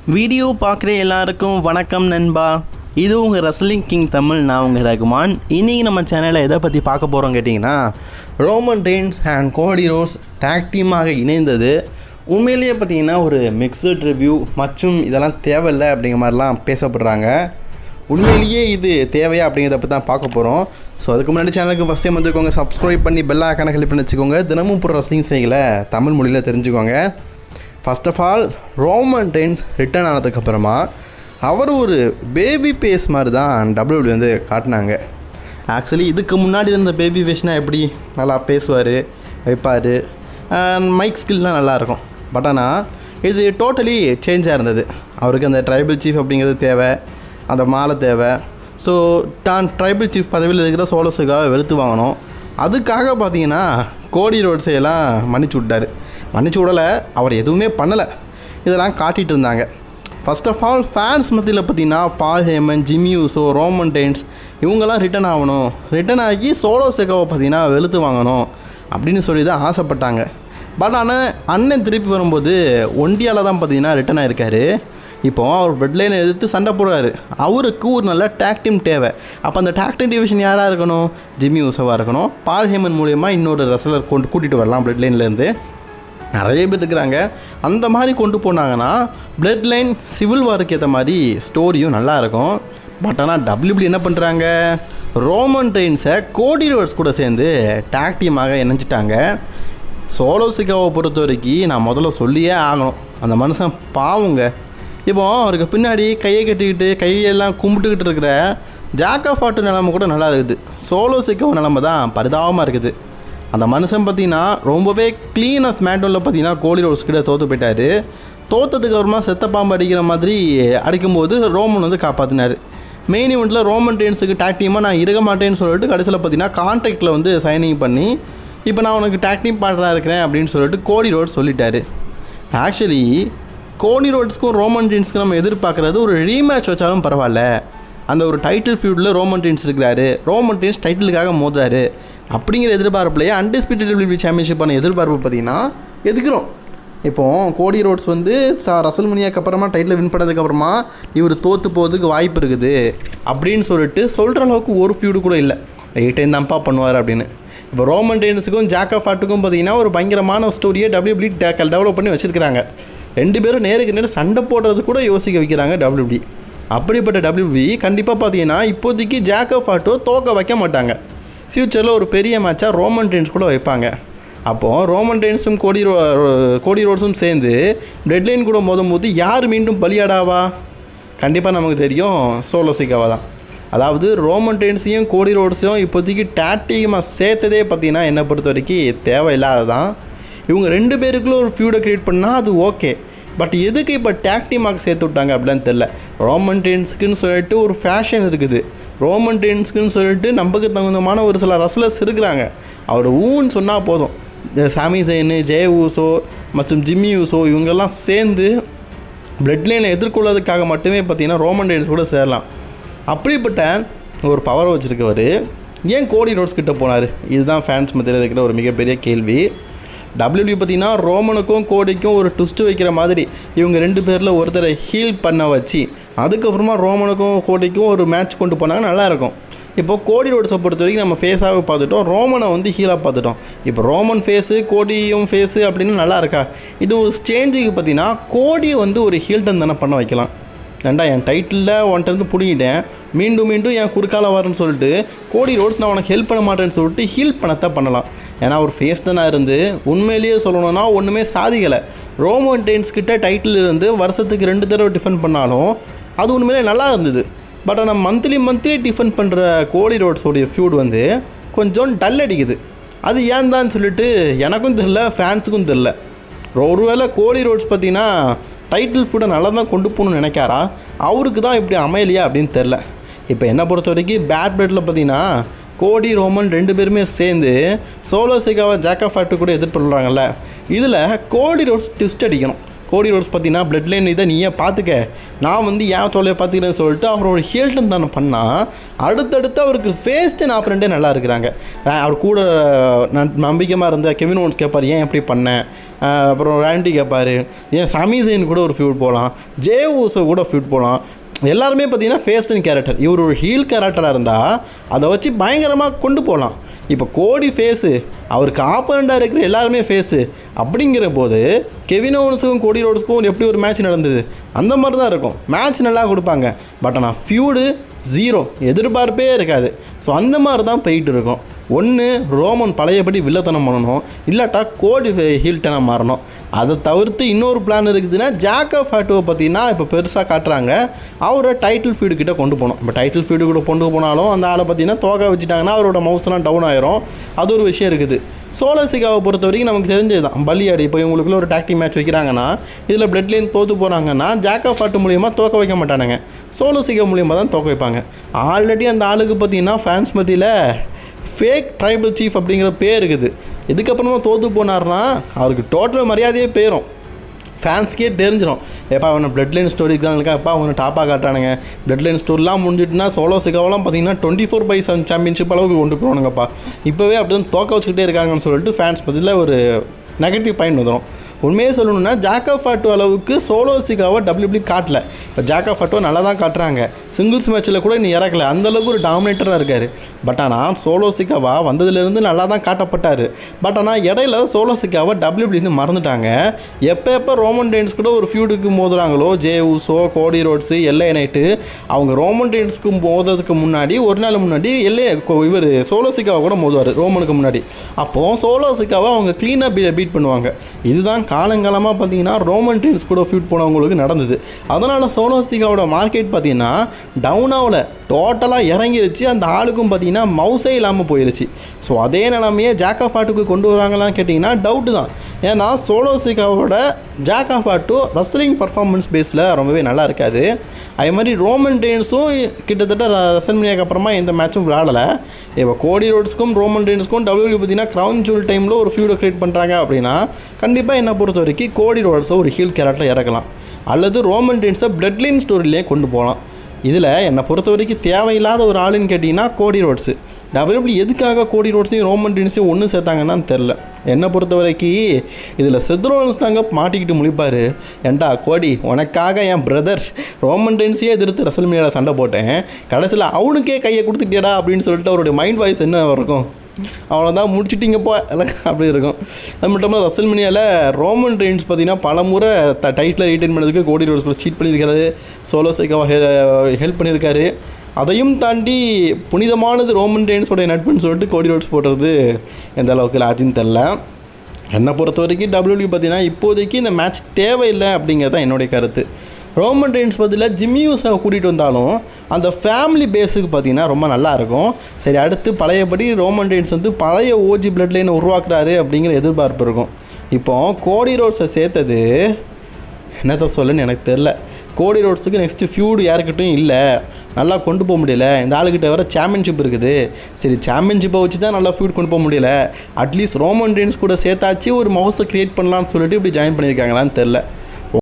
Video பார்க்குற எல்லாருக்கும் வணக்கம் நண்பா. இது உங்கள் ரெஸ்லிங் கிங் தமிழ். நான் உங்கள் ரகுமான். இன்றைக்கி நம்ம சேனலில் எதை பற்றி பார்க்க போகிறோம் கேட்டிங்கன்னா, ரோமன் ரெயின்ஸ் அண்ட் கோடி ரோட்ஸ் டேக் டீமாக இணைந்தது உண்மையிலேயே பார்த்திங்கன்னா ஒரு மிக்சட் ரிவ்யூ மற்றும் இதெல்லாம் தேவையில்லை அப்படிங்கிற மாதிரிலாம் பேசப்படுறாங்க. உண்மையிலேயே இது தேவையா அப்படிங்கிறத பற்றி தான் பார்க்க போகிறோம். ஸோ அதுக்கு முன்னாடி சேனலுக்கு ஃபஸ்ட் டைம் வந்துக்கோங்க, சப்ஸ்கிரைப் பண்ணி பெல் ஐகானை கிளிக் பண்ணி வச்சுக்கோங்க. தினமும் போகிற ரெஸ்லிங் செய்களை தமிழ் மொழியில் தெரிஞ்சுக்கோங்க. First of all, Roman Reigns return ஆனதுக்கப்புறமா அவர் ஒரு பேபி ஃபேஸ் மாதிரி தான் WWE வந்து காட்டினாங்க. ஆக்சுவலி இதுக்கு முன்னாடி இருந்த பேபி ஃபேஸ்னால் எப்படி நல்லா பேசுவார், வைப்பார், மைக் ஸ்கில்லாம் நல்லாயிருக்கும். பட் ஆனால் இது டோட்டலி சேஞ்சாக இருந்தது. அவருக்கு அந்த ட்ரைபல் சீஃப் அப்படிங்கிறது தேவை, அந்த மாலை தேவை. ஸோ தான் ட்ரைபல் சீஃப் பதவியில் இருக்கிற சோலஸுக்காக வெளுத்து வாங்கணும். அதுக்காக பார்த்தீங்கன்னா கோடி ரோட்ஸையெல்லாம் மன்னிச்சு விட்டார். மன்னிச்சு விடலை, அவர் எதுவுமே பண்ணலை, இதெல்லாம் காட்டிகிட்டு இருந்தாங்க. ஃபர்ஸ்ட் ஆஃப் ஆல், ஃபேன்ஸ் மத்தியில் பார்த்தீங்கன்னா பால் Hemen, Jimmy Uso, Roman Reigns இவங்கெல்லாம் ரிட்டன் ஆகணும், ரிட்டன் ஆகி சோலோ சிக்காவை பார்த்தீங்கன்னா வெளுத்து வாங்கணும் அப்படின்னு சொல்லி தான் ஆசைப்பட்டாங்க. பட் ஆனால் அண்ணன் திருப்பி வரும்போது ஒண்டியால் தான் பார்த்தீங்கன்னா ரிட்டன் ஆகிருக்காரு. இப்போது அவர் பெட்லைனை எதிர்த்து சண்டை போடுறாரு. அவருக்கு ஒரு நல்ல டேக் டீம் தேவை. அப்போ அந்த டேக் டீம் டிவிஷன் யாராக இருக்கணும்? ஜிம்மி யூசோவாக இருக்கணும். பால் ஹேமன் மூலயமா இன்னொரு ரெஸ்லர் கூட்டிகிட்டு வரலாம் பெட்லைன்லேருந்து. நிறைய பேர் இருக்கிறாங்க. அந்த மாதிரி கொண்டு போனாங்கன்னா பிளட் லைன் சிவில் வாருக்கு ஏற்ற மாதிரி ஸ்டோரியும் நல்லாயிருக்கும். பட் ஆனால் WWE என்ன பண்ணுறாங்க, ரோமன் ரெயின்ஸை கோடி ரோட்ஸ் கூட சேர்ந்து டேக் டீமாக இணைஞ்சிட்டாங்க. சோலோ சிக்காவை பொறுத்த வரைக்கும் நான் முதல்ல சொல்லியே ஆகணும், அந்த மனுஷன் பாவுங்க. இப்போ அவருக்கு பின்னாடி கையை கட்டிக்கிட்டு கையெல்லாம் கும்பிட்டுக்கிட்டு இருக்கிற ஜாக்கா ஃபாட்டு நிலமை கூட நல்லா இருக்குது. சோலோ சிக்காவை நிலமை தான் பரிதாபமாக இருக்குது. அந்த மனுஷன் பார்த்திங்கன்னா ரொம்பவே க்ளீனாக ஸ்மேக்டவுனில் பார்த்தீங்கன்னா கோடி ரோட்ஸ் கிட்ட தோற்று போயிட்டார். தோற்றதுக்கு அப்புறமா செத்த பாம்பு அடிக்கிற மாதிரி அடிக்கும்போது ரோமன் வந்து காப்பாற்றினார். மெயின் இவெண்ட்டில் ரோமன் ரெயின்ஸுக்கு டேக் டீமாக நான் இருக்க மாட்டேன்னு சொல்லிட்டு கடைசியில் பார்த்தீங்கன்னா கான்ட்ராக்டில் வந்து சைனிங் பண்ணி இப்போ நான் உனக்கு டேக் டீம் பார்ட்னராக இருக்கிறேன் அப்படின்னு சொல்லிட்டு கோடி ரோட்ஸ் சொல்லிட்டார். ஆக்சுவலி கோடி ரோட்ஸ்க்கும் ரோமன் ரெயின்ஸ்க்கும் நம்ம எதிர்பார்க்குறது ஒரு ரீமேட்ச் வச்சாலும் பரவாயில்ல. அந்த ஒரு டைட்டில் ஃபியூடில் ரோமன் ரெயின்ஸ் இருக்கிறாரு, ரோமன் ரெயின்ஸ் டைட்டிலுக்காக மோதுறாரு அப்படிங்கிற எதிர்பார்ப்புலையே அன்டிஸ்பியூட்டட் WWE சாம்பியன்ஷிப்பான எதிர்பார்ப்பு பார்த்திங்கன்னா எதுக்குறோம். இப்போது கோடி ரோட்ஸ் வந்து ரசல்மனியாக்கு அப்புறமா டைட்டில் வின் பண்ணதுக்கப்புறமா இவர் தோற்று போகிறதுக்கு வாய்ப்பு இருக்குது அப்படின்னு சொல்லிட்டு சொல்கிற அளவுக்கு ஒரு ஃபியூடு கூட இல்லை. 8 டைம் தான்ப்பா பண்ணுவார் அப்படின்னு. இப்போ ரோமன் ரெயின்ஸுக்கும் ஜாக்கா ஃபாட்டுக்கும் பார்த்திங்கன்னா ஒரு பயங்கரமான ஸ்டோரியை WWE டெவலப் பண்ணி வச்சுருக்கிறாங்க. 2 பேரும் நேருக்கு நேரம் சண்டை போடுறது கூட யோசிக்க வைக்கிறாங்க WWE. அப்படிப்பட்ட WWE கண்டிப்பாக பார்த்தீங்கன்னா இப்போதைக்கு ஜாக்கா ஃபாட்டோ தோக்க வைக்க மாட்டாங்க. ஃப்யூச்சரில் ஒரு பெரிய மேட்சாக ரோமன் ரெயின்ஸ் கூட வைப்பாங்க. அப்போது ரோமன் ரெயின்ஸும் கோடி ரோட்ஸும் சேர்ந்து டெட்லைன் கூட மோதும்போது யார் மீண்டும் பலியாடாவா? கண்டிப்பாக நமக்கு தெரியும், சோலோ சிக்காவா தான். அதாவது ரோமன் ரெயின்ஸையும் கோடி ரோட்ஸையும் இப்போதைக்கு டேக்டீமாக சேர்த்ததே பார்த்திங்கன்னா என்னை பொறுத்த வரைக்கும் தேவையில்லாததான். இவங்க 2 பேருக்குள்ள ஒரு ஃபியூடை க்ரியேட் பண்ணால் அது ஓகே. பட் எதுக்கு இப்போ டேக் டீமாக சேர்த்து விட்டாங்க அப்படின்னு தெரில. ரோமன் ரெயின்ஸுக்குன்னு சொல்லிட்டு ஒரு ஃபேஷன் இருக்குது, ரோமன் ரெயின்ஸுக்குன்னு சொல்லிட்டு நமக்கு தகுந்தமான ஒரு சில ரெஸ்லர்ஸ் இருக்கிறாங்க. அவர் ஊன்னு சொன்னால் போதும், சாமி ஜெயின், ஜெய ஊசோ மற்றும் ஜிம்மி யூசோ இவங்கெல்லாம் சேர்ந்து பிளட் லைனை எதிர்கொள்வதற்காக மட்டுமே பார்த்திங்கன்னா ரோமன் ரெயின்ஸ் கூட சேரலாம். அப்படிப்பட்ட ஒரு பவரை வச்சுருக்கவர் ஏன் கோடி ரோட்ஸ் கிட்டே போனார்? இதுதான் ஃபேன்ஸ் மத்தியில் இருக்கிற ஒரு மிகப்பெரிய கேள்வி. WWE பார்த்திங்கன்னா ரோமனுக்கும் கோடிக்கும் ஒரு ட்விஸ்ட்டு வைக்கிற மாதிரி இவங்க 2 பேரில் ஒருத்தரை ஹீல் பண்ண வச்சு அதுக்கப்புறமா ரோமனுக்கும் கோடிக்கும் ஒரு மேட்ச் கொண்டு போனாங்க, நல்லாயிருக்கும். இப்போது கோடி ரோட்ஸை பொறுத்த வரைக்கும் நம்ம ஃபேஸாகவே பார்த்துட்டோம், ரோமனை வந்து ஹீலாக பார்த்துட்டோம். இப்போ ரோமன் ஃபேஸு கோடியும் ஃபேஸு அப்படின்னு நல்லா இருக்கா? இது ஒரு ஸ்டேஞ்சுக்கு பார்த்திங்கன்னா கோடியை வந்து ஒரு ஹீல்டன் தானே பண்ண வைக்கலாம். ஏண்டா என் டைட்டிலில் உன்கிட்ட பிடிக்கிட்டேன், மீண்டும் என் குறுக்கால வரேன்னு சொல்லிட்டு கோடி ரோட்ஸ் நான் உனக்கு ஹெல்ப் பண்ண மாட்டேன்னு சொல்லிட்டு ஹீல் பண்ணத்தான் பண்ணலாம். ஏன்னா ஒரு ஃபேஸ் தானே இருந்து உண்மையிலேயே சொல்லணும்னா ஒன்றுமே சாதிக்கலை. ரோமன் ரெயின்ஸ் கிட்ட டைட்டில் இருந்து வருஷத்துக்கு 2 தடவை டிஃபெண்ட் பண்ணாலும் அது உண்மையிலே நல்லா இருந்தது. பட் ஆனால் மந்த்லி டிஃபெண்ட் பண்ணுற கோடி ரோட்ஸோடைய ஃபியூட் வந்து கொஞ்சம் டல் அடிக்குது. அது ஏன் தான் சொல்லிட்டு எனக்கும் தெரில, ஃபேன்ஸுக்கும் தெரில. ஒருவேளை கோடி ரோட்ஸ் பார்த்திங்கன்னா டைட்டில் ஃபுட்டை நல்லா தான் கொண்டு போகணும்னு நினைக்காரா, அவருக்கு தான் இப்படி அமையலையா அப்படின்னு தெரில. இப்போ என்னை பொறுத்த வரைக்கும் பேட் பிளட்டில் பார்த்திங்கன்னா கோடி ரோமன் 2 பேருமே சேர்ந்து சோலோ சிக்காவை ஜாக்கா ஃபாட்டு கூட எதிர்படுறாங்கல்ல, இதில் கோடி ரோட்ஸ் ட்விஸ்ட் அடிக்கணும். கோடி ரோட்ஸ் பார்த்தீங்கன்னா பிளட் லைன் இதை நீயே பார்த்துக்க, நான் வந்து ஏன் தொலையை பார்த்துக்கிறேன்னு சொல்லிட்டு அவரோட ஹில்டன் தானே பண்ணால் அடுத்தடுத்து அவருக்கு ஃபேஸ் 10 ஆப்பரண்ட்டே நல்லா இருக்கிறாங்க. அவர் கூட நம்பிக்கையாக இருந்த கெவின் ஓவன்ஸ் கேட்பார் ஏன் எப்படி பண்ணேன், அப்புறம் ராண்டி கேட்பார் ஏன் சாமி ஜெயின் கூட ஒரு ஃபியூட் போகலாம், ஜே ஊசோ கூட ஃபியூட் போகலாம். எல்லாருமே பார்த்தீங்கன்னா ஃபேஸ் 10 கேரக்டர், இவர் ஒரு ஹீல் கேரக்டராக இருந்தால் அதை வச்சு பயங்கரமாக கொண்டு போகலாம். இப்போ கோடி ஃபேஸு, அவருக்கு ஆப்போனண்ட்டாக இருக்கிற எல்லாருமே ஃபேஸு அப்படிங்கிற போது கெவின் ஓவன்ஸுக்கும் கோடி ரோட்ஸுக்கும் எப்படி ஒரு மேட்ச் நடந்தது அந்த மாதிரி தான் இருக்கும். மேட்ச் நல்லா கொடுப்பாங்க, பட் ஆனால் ஃபியூடு 0, எதிர்பார்ப்பே இருக்காது. ஸோ அந்த மாதிரி தான் போயிட்டு இருக்கும். ஒன்று ரோமன் பழையபடி வில்லத்தனம் பண்ணணும், இல்லாட்டா கோடி ஹீல்டனாக மாறணும். அதை தவிர்த்து இன்னொரு பிளான் இருக்குதுன்னா ஜாக் ஆஃப் ஹார்ட்டோவை பார்த்தீங்கன்னா இப்போ பெருசாக காட்டுறாங்க, அவரை டைட்டில் ஃபீடு கிட்டே கொண்டு போகணும். இப்போ டைட்டில் ஃபீடு கூட கொண்டு போனாலும் அந்த ஆளை பார்த்தீங்கன்னா தோகை வச்சுட்டாங்கன்னா அவரோட மவுஸ்லாம் டவுன் ஆயிரும். அது ஒரு விஷயம் இருக்குது. சோலோ சிகாவை பொறுத்த வரைக்கும் நமக்கு தெரிஞ்சது தான் பலியாடி. இப்போ இவங்களுக்குள்ள ஒரு டாக்டிக் மேட்ச் வைக்கிறாங்கன்னா இதில் பிளட் லைன் தோற்று போகிறாங்கன்னா ஜாக் ஆஃப் ஹார்ட் மூலியமாக தோக்க வைக்க மாட்டானுங்க, சோலோ சிகா மூலியமாக தான் தோக்க வைப்பாங்க. ஆல்ரெடி அந்த ஆளுக்கு பார்த்தீங்கன்னா ஃபேன்ஸ் மத்தியில் ஃபேக் ட்ரைபல் சீஃப் அப்படிங்கிற பேர் இருக்குது. இதுக்கப்புறமா தோற்று போனார்னா அவருக்கு டோட்டல் மரியாதையே போயிடும், ஃபேன்ஸ்க்கே தெரிஞ்சிடும். எப்போ அவனை பிளட் லைன் ஸ்டோரிக்கு தான் இருக்கா, எப்போ அவனை டாப்பாக காட்டுறானுங்க. பிளட் லைன் ஸ்டோரிலாம் முடிஞ்சிட்டுனா சோலோ சிகாவெல்லாம் பார்த்தீங்கன்னா 24/7 சாம்பியன்ஷிப் அளவுக்கு கொண்டு போகணுங்கப்பா. இப்போவே அப்படி தான் தோக்க வச்சுக்கிட்டே இருக்காங்கன்னு சொல்லிட்டு ஃபேன்ஸ் பதில் ஒரு நெகட்டிவ் பாயிண்ட் வந்துடும். உண்மையே சொல்லணும்னா ஜாக் ஆஃப் ஹார்ட்டோ அளவுக்கு சோலோ சிகாவை WWE காட்டல. இப்போ ஜாக் ஆஃப் ஹார்ட்டோ நல்லா தான் காட்டுறாங்க, சிங்கிள்ஸ் மேட்ச்சில் கூட இன்னும் இறக்கல, அந்தளவுக்கு ஒரு டாமினேட்டராக இருக்கார். பட் ஆனால் சோலோ சிகாவா வந்ததுலேருந்து நல்லா தான் காட்டப்பட்டார். பட் ஆனால் இடையில சோலோ சிகாவை WWE மறந்துட்டாங்க. எப்போ ரோமன் ரெயின்ஸ் கூட ஒரு ஃபியூடுக்கு மோதுறாங்களோ, ஜே ஊசோ, கோடி ரோட்ஸு, எல்ஏ நைட்டு, அவங்க ரோமன் ரெயின்ஸ்க்கு மோதுறதுக்கு முன்னாடி ஒரு நாள் முன்னாடி இவர் சோலோ சிகாவை கூட மோதுவார் ரோமனுக்கு முன்னாடி. அப்போது சோலோ சிகாவை அவங்க க்ளீனாக பீட் பண்ணுவாங்க. இதுதான் காலங்காலமாக பார்த்தீங்கன்னா ரோமன் ரெயின்ஸ் கூட ஃபியூட் போனவங்களுக்கு நடந்தது. அதனால் சோலோ சிகாவோட மார்க்கெட் பார்த்தீங்கன்னா டவுனாவில் டோட்டலாக இறங்கிருச்சு. அந்த ஆளுக்கும் பார்த்தீங்கன்னா மவுஸே இல்லாமல் போயிருச்சு. ஸோ அதே நிலைமையே ஜாக் ஆஃப் ஹார்ட்டுக்கு கொண்டு வராங்களான்னு கேட்டிங்கன்னா டவுட்டு தான். ஏன்னா சோலோ சிகாவோட jack of hard wrestling performance பேஸில் ரொம்பவே நல்லா இருக்காது. அதே மாதிரி ரோமன் ரெயின்ஸும் கிட்டத்தட்ட ரெசல்மனியாக்கு அப்புறமா எந்த மேட்சும் விளையாடலை. இப்போ கோடி ரோட்ஸ்க்கும் ரோமன் ரெயின்ஸ்க்கும் WWE பார்த்தீங்கன்னா க்ரௌன் ஜூல் டைமில் ஒரு ஃபியூடை க்ரியேட் பண்ணுறாங்க அப்படின்னா கண்டிப்பாக என்னை பொறுத்த வரைக்கும் கோடி ரோட்ஸை ஒரு ஹீல் கேரக்டரில் இறக்கலாம், அல்லது ரோமன் ரெயின்ஸை பிளட் லைன் ஸ்டோரியிலே கொண்டு போகலாம். இதில் என்னை பொறுத்த வரைக்கும் தேவையில்லாத ஒரு ஆளுன்னு கேட்டிங்கன்னா கோடி ரோட்ஸு. WWE எதுக்காக கோடி ரோட்ஸையும் ரோமன் ரெயின்ஸையும் ஒன்று சேர்த்தாங்கன்னு தான் தெரில. என்னை பொறுத்த வரைக்கும் இதில் செத்ரோன்ஸ் தாங்க மாட்டிக்கிட்டு முழிப்பார். ஏண்டா கோடி, உனக்காக என் பிரதர் ரோமன் ரெயின்ஸையே எதிர்த்து ரெசல்மனியாவில் சண்டை போட்டேன், கடைசியில் அவனுக்கே கையை கொடுத்துட்டியடா அப்படின்னு சொல்லிட்டு அவருடைய மைண்ட் வாய்ஸ் என்ன இருக்கும், அவ்வளோதான் முடிச்சுட்டிங்கப்போ அப்படி இருக்கும். அது மட்டும் இல்லாமல் ரெசல்மனியாவில் ரோமன் ரெயின்ஸ் பார்த்தீங்கன்னா பல முறை டைட்டில் ரீட்டைன் பண்ணதுக்கு கோடி ரோட்ஸ் கூட சீட் பண்ணியிருக்காரு, சோலோ சிகாவை ஹெல்ப் பண்ணியிருக்காரு. அதையும் தாண்டி புனிதமானது ரோமன் ரெயின்ஸோடைய நட்புன்னு சொல்லிட்டு கோடி ரோட்ஸ் போடுறது எந்த அளவுக்கு லாஜின்னு தெரில. என்னை பொறுத்த வரைக்கும் WWE பார்த்தீங்கன்னா இப்போதைக்கு இந்த மேட்ச் தேவையில்லை அப்படிங்கிறது தான் என்னுடைய கருத்து. ரோமன் ரெயின்ஸ் பதிலாக ஜிம்மி யூஸை கூட்டிகிட்டு வந்தாலும் அந்த ஃபேமிலி பேஸுக்கு பார்த்தீங்கன்னா ரொம்ப நல்லாயிருக்கும். சரி, அடுத்து பழையபடி ரோமன் ரெயின்ஸ் வந்து பழைய ஓஜி பிளட் லைனை உருவாக்குறாரு அப்படிங்கிற எதிர்பார்ப்பு இருக்கும். இப்போது கோடி ரோட்ஸை சேர்த்தது என்னத்த சொல்லுன்னு எனக்கு தெரில. கோடி ரோட்ஸுக்கு நெக்ஸ்ட்டு ஃபியூடு யாருக்கிட்டும் இல்லை, நல்லா கொண்டு போக முடியல. இந்த ஆளுக்கிட்ட வர சாம்பியன்ஷிப் இருக்குது, சரி சாம்பியன்ஷிப்பை வச்சு தான் நல்லா ஃபியூட் கொண்டு போக முடியல, அட்லீஸ்ட் ரோமன் ரெயின்ஸ் கூட சேர்த்தாச்சு ஒரு மவுஸை க்ரியேட் பண்ணலான்னு சொல்லிட்டு இப்படி ஜாயின் பண்ணியிருக்காங்களான்னு தெரில.